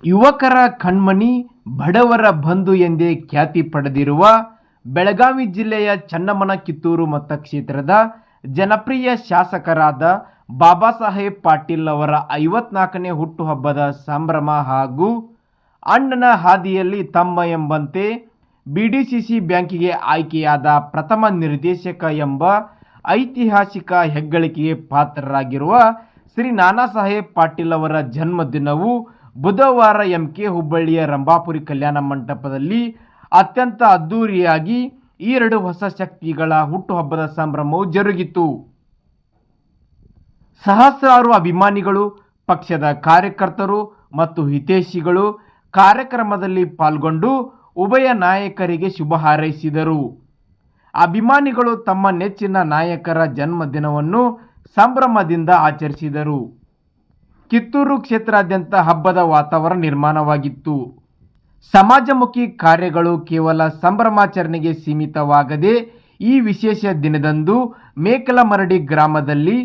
ಯುವಕರ ಕಣ್ಮಣಿ, ಬಡವರ ಬಂಧು ಎಂದೇ ಖ್ಯಾತಿ ಪಡೆದಿರುವ ಬೆಳಗಾವಿ ಜಿಲ್ಲೆಯ ಚನ್ನಮ್ಮನ ಕಿತ್ತೂರು ಮತಕ್ಷೇತ್ರದ ಜನಪ್ರಿಯ ಶಾಸಕರಾದ ಬಾಬಾ ಸಾಹೇಬ್ ಪಾಟೀಲ್ ಅವರ 54ನೇ ಹುಟ್ಟುಹಬ್ಬದ ಸಂಭ್ರಮ ಹಾಗೂ ಅಣ್ಣನ ಹಾದಿಯಲ್ಲಿ ತಮ್ಮ ಎಂಬಂತೆ ಬಿಡಿಸಿಸಿ ಬ್ಯಾಂಕಿಗೆ ಆಯ್ಕೆಯಾದ ಪ್ರಥಮ ನಿರ್ದೇಶಕ ಎಂಬ ಐತಿಹಾಸಿಕ ಹೆಗ್ಗಳಿಕೆಗೆ ಪಾತ್ರರಾಗಿರುವ ಶ್ರೀ ನಾನಾ ಸಾಹೇಬ್ ಪಾಟೀಲ್ ಅವರ ಜನ್ಮದಿನವು ಬುಧವಾರ ಎಂಕೆ ಹುಬ್ಬಳ್ಳಿಯ ರಂಭಾಪುರಿ ಕಲ್ಯಾಣ ಮಂಟಪದಲ್ಲಿ ಅತ್ಯಂತ ಅದ್ದೂರಿಯಾಗಿ ಈ ಎರಡು ಹೊಸ ಶಕ್ತಿಗಳ ಹುಟ್ಟುಹಬ್ಬದ ಸಂಭ್ರಮವು ಜರುಗಿತು. ಸಹಸ್ರಾರು ಅಭಿಮಾನಿಗಳು, ಪಕ್ಷದ ಕಾರ್ಯಕರ್ತರು ಮತ್ತು ಹಿತೈಷಿಗಳು ಕಾರ್ಯಕ್ರಮದಲ್ಲಿ ಪಾಲ್ಗೊಂಡು ಉಭಯ ನಾಯಕರಿಗೆ ಶುಭ ಹಾರೈಸಿದರು. ಅಭಿಮಾನಿಗಳು ತಮ್ಮ ನೆಚ್ಚಿನ ನಾಯಕರ ಜನ್ಮದಿನವನ್ನು ಸಂಭ್ರಮದಿಂದ ಆಚರಿಸಿದರು. ಕಿತ್ತೂರು ಕ್ಷೇತ್ರಾದ್ಯಂತ ಹಬ್ಬದ ವಾತಾವರಣ ನಿರ್ಮಾಣವಾಗಿತ್ತು. ಸಮಾಜಮುಖಿ ಕಾರ್ಯಗಳು ಕೇವಲ ಸಂಭ್ರಮಾಚರಣೆಗೆ ಸೀಮಿತವಾಗದೆ ಈ ವಿಶೇಷ ದಿನದಂದು ಮೇಕಲಮರಡಿ ಗ್ರಾಮದಲ್ಲಿ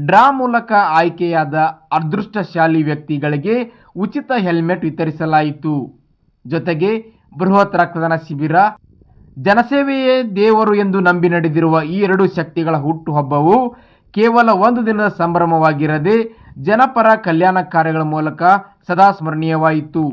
ಡ್ರಾ ಮೂಲಕ ಆಯ್ಕೆಯಾದ ಅದೃಷ್ಟಶಾಲಿ ವ್ಯಕ್ತಿಗಳಿಗೆ ಉಚಿತ ಹೆಲ್ಮೆಟ್ ವಿತರಿಸಲಾಯಿತು. ಜೊತೆಗೆ ಬೃಹತ್ ರಕ್ತದಾನ ಶಿಬಿರ, ಜನಸೇವೆಯೇ ದೇವರು ಎಂದು ನಂಬಿ ನಡೆದಿರುವ ಈ ಎರಡು ಶಕ್ತಿಗಳ ಹುಟ್ಟುಹಬ್ಬವು ಕೇವಲ ಒಂದು ದಿನದ ಸಂಭ್ರಮವಾಗಿರದೆ ಜನಪರ ಕಲ್ಯಾಣ ಕಾರ್ಯಗಳ ಮೂಲಕ ಸದಾ ಸ್ಮರಣೀಯವಾಯಿತು.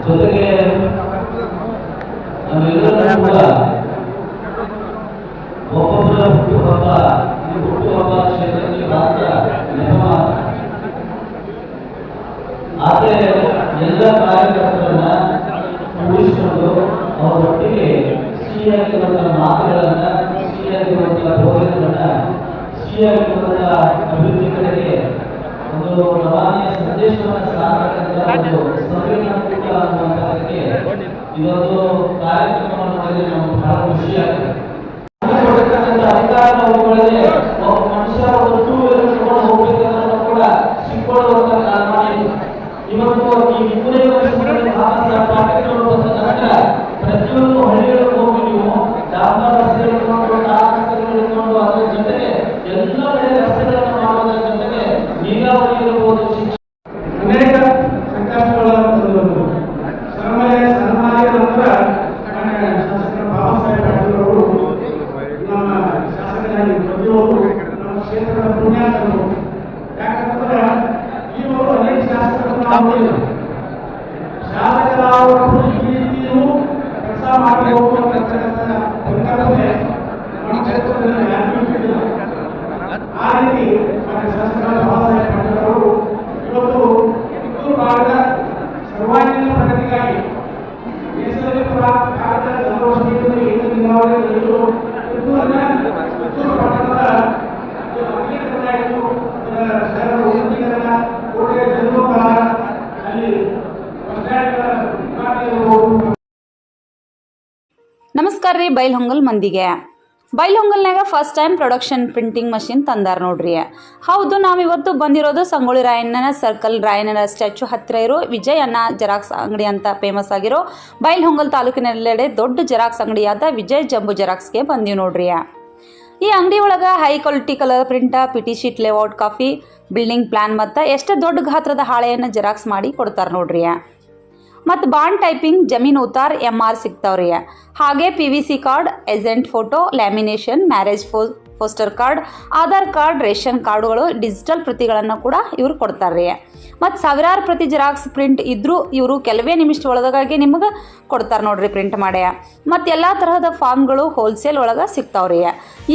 ಜೊತೆಗೆ ನಾವೆಲ್ಲರೂ ಕೂಡ ಒಬ್ಬೊಬ್ಬರ ಹುಟ್ಟುಹಬ್ಬ ಕ್ಷೇತ್ರದಲ್ಲಿ ಮಾತ್ರ ಆದರೆ ಎಲ್ಲ ಕಾರ್ಯಕರ್ತರನ್ನ ಉಳಿಸಿಕೊಂಡು ಅವರೊಟ್ಟಿಗೆ ಸಿಹಿಯಾಗಿರುವಂತಹ ಮಾತುಗಳನ್ನ, ಸಿಹಿಯಾಗಿರುವಂತಹ ಬೋಧನೆಗಳನ್ನ, ಸಿಹಿಯಾಗಿರುವಂತಹ ಅಭಿವೃದ್ಧಿ ಕಡೆಗೆ ಒಂದು ರವಾನೆಯ ಸಂದೇಶವನ್ನು ಸಾರತಕ್ಕಂಥ ಒಂದು ಸಂವೇದನಾತ್ಮಕ ಅನ್ನುವಂಥದ್ದಕ್ಕೆ ಇದೊಂದು ಕಾರ್ಯಕ್ರಮವನ್ನು ಮಾಡಿದ್ರೆ ನಮಗೆ ಬಹಳ ಖುಷಿಯಾಗುತ್ತೆ. ಅಧಿಕಾರ ಹೋಗುವುದೇ ಒಬ್ಬ ಮನುಷ್ಯ ಒಂದು 2 ವೀಲರ್ ತಗೊಂಡು ಹೋಗ್ಬೇಕಂದ್ರೂ ಕೂಡ ಸಿಕ್ಕೊಳ್ಳುವಂತ ಕಾರಣ ಇವತ್ತು ಈ 25 ವರ್ಷಗಳಲ್ಲಿ ಪಾಠಗಳು ಬಂದ ನಂತರ ಪ್ರತಿಯೊಂದು ಹಳ್ಳಿಗಳಿಗೆ ಹೋಗಿ ನೀವು ಡಾಂಬರ್ ರಸ್ತೆ ಇಟ್ಕೊಂಡು, ಟಾರ್ ರಸ್ತೆಗಳು ಇಟ್ಕೊಂಡು, ಅದರ ಜೊತೆಗೆ ಎಲ್ಲ ಕಡೆ ರಸ್ತೆಗಳನ್ನು ಮಾಡುವುದರ ಜೊತೆಗೆ ನೀರಾವರಿ ಇರಬಹುದು, ಅನೇಕ ಸಂಕಷ್ಟಗಳ ಸನ್ಮಾನಿಯ ನಂತರ ಶಾಸಕ ಬಾಬಾ ಸಾಹೇಬ್ ಪಾಟೀಲ್ ಅವರು ನಮ್ಮ ಶಾಸಕರಾಗಿ ಪ್ರತಿಯೊಬ್ಬರು ನಮ್ಮ ಕ್ಷೇತ್ರದ ಪುಣ್ಯಾತರು. ಯಾಕಂದ್ರೆ ಇವರು ಅನೇಕ ಶಾಸಕರನ್ನು ಶಾಸಕರಾದವರು ಈ ರೀತಿಯೂ ಕೆಲಸ ಮಾಡಿ ಹೋಗುವಂತಕ್ಕಂಥ ಪರಿಕಲ್ಪನೆ ನಮ್ಮ ಕ್ಷೇತ್ರದಲ್ಲಿ ಯಾರಿಗೂ ಇರಲಿಲ್ಲ. ಆ ರೀತಿ ಶಾಸಕ ಬಾಬಾ ಸಾಹೇಬ್ ಪಾಟೀಲ್ ಅವರು ಇವತ್ತು ಕಿತ್ತೂರು ಭಾಗದ ಸರ್ವಾಂಗೀಣ ಪ್ರಗತಿಗಾಗಿ ನೈಸರ್ಗಿಕ ಭಾಗದ ಜನವಸತಿಯಲ್ಲಿ ಕಿತ್ತೂರು ಪಟ್ಟಣದ ಶಹರ ಉನ್ನತೀಕರಣ, ಕೋಟೆಯ ಜೀರ್ಣೋದ್ಧಾರ, ಅಲ್ಲಿ ನಮಸ್ಕಾರ ರೀ. ಬೈಲಹೊಂಗಲ್ ಮಂದಿಗೆ ಬೈಲಹೊಂಗಲ್ನಾಗ first time production printing machine ತಂದಾರ ನೋಡ್ರಿ. ಹೌದು, ನಾವಿವತ್ತು ಬಂದಿರೋದು ಸಂಗೊಳ್ಳಿ ರಾಯಣ್ಣನ ಸರ್ಕಲ್, ರಾಯಣ್ಣನ ಸ್ಟ್ಯಾಚು ಹತ್ತಿರ ಇರೋ ವಿಜಯ್ ಅನ್ನ ಜೆರಾಕ್ಸ್ ಅಂಗಡಿ ಅಂತ ಫೇಮಸ್ ಆಗಿರೋ ಬೈಲಹೊಂಗಲ್ ತಾಲೂಕಿನಲ್ಲೆಡೆ ದೊಡ್ಡ ಜೆರಾಕ್ಸ್ ಅಂಗಡಿಯಾದ ವಿಜಯ್ ಜಂಬು ಜೆರಾಕ್ಸ್ಗೆ ಬಂದೀವಿ ನೋಡ್ರಿ. ಈ ಅಂಗಡಿ ಒಳಗೆ high quality colour print, PT sheet, layout copy, building plan ಮತ್ತು ಎಷ್ಟೇ ದೊಡ್ಡ ಗಾತ್ರದ ಹಾಳೆಯನ್ನು ಜೆರಾಕ್ಸ್ ಮಾಡಿ ಕೊಡ್ತಾರೆ ನೋಡ್ರಿ. ಮತ್ತು ಬಾಂಡ್ ಟೈಪಿಂಗ್ ಜಮೀನು ಉತ್ತಾರ್ MR ಸಿಗ್ತಾವ್ರಿ. ಹಾಗೆ PVC card, agent photo, lamination, marriage poster card, Aadhaar card, ration ಕಾರ್ಡುಗಳು, ಡಿಜಿಟಲ್ ಪ್ರತಿಗಳನ್ನು ಕೂಡ ಇವ್ರು ಕೊಡ್ತಾರೆ. ಮತ್ತು ಸಾವಿರಾರು ಪ್ರತಿ ಜೆರಾಕ್ಸ್ ಪ್ರಿಂಟ್ ಇದ್ದರೂ ಇವರು ಕೆಲವೇ ನಿಮಿಷ ಒಳಗಾಗಿ ನಿಮಗೆ ಕೊಡ್ತಾರೆ ನೋಡ್ರಿ ಪ್ರಿಂಟ್ ಮಾಡಿ. ಮತ್ತು ಎಲ್ಲ ತರಹದ ಫಾರ್ಮ್ಗಳು ಹೋಲ್ಸೇಲ್ ಒಳಗೆ ಸಿಗ್ತಾವ್ರಿ.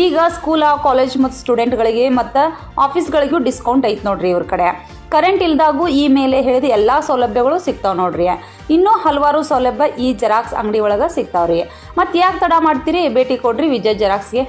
ಈಗ ಸ್ಕೂಲ, ಕಾಲೇಜ್ ಮತ್ತು ಸ್ಟೂಡೆಂಟ್ಗಳಿಗೆ ಮತ್ತು ಆಫೀಸ್ಗಳಿಗೂ ಡಿಸ್ಕೌಂಟ್ ಐತೆ ನೋಡ್ರಿ ಇವ್ರ ಕಡೆ. ಕರೆಂಟ್ ಇಲ್ದಾಗೂ ಈ ಮೇಲೆ ಹೇಳಿದ ಎಲ್ಲ ಸೌಲಭ್ಯಗಳು ಸಿಗ್ತಾವೆ ನೋಡ್ರಿ. ಇನ್ನೂ ಹಲವಾರು ಸೌಲಭ್ಯ ಈ ಜೆರಾಕ್ಸ್ ಅಂಗಡಿ ಒಳಗೆ ಸಿಗ್ತಾವ್ರಿ. ಮತ್ತು ಯಾಕೆ ತಡ ಮಾಡ್ತೀರಿ, ಭೇಟಿ ಕೊಡ್ರಿ ವಿಜಯ್ ಜೆರಾಕ್ಸ್ಗೆ.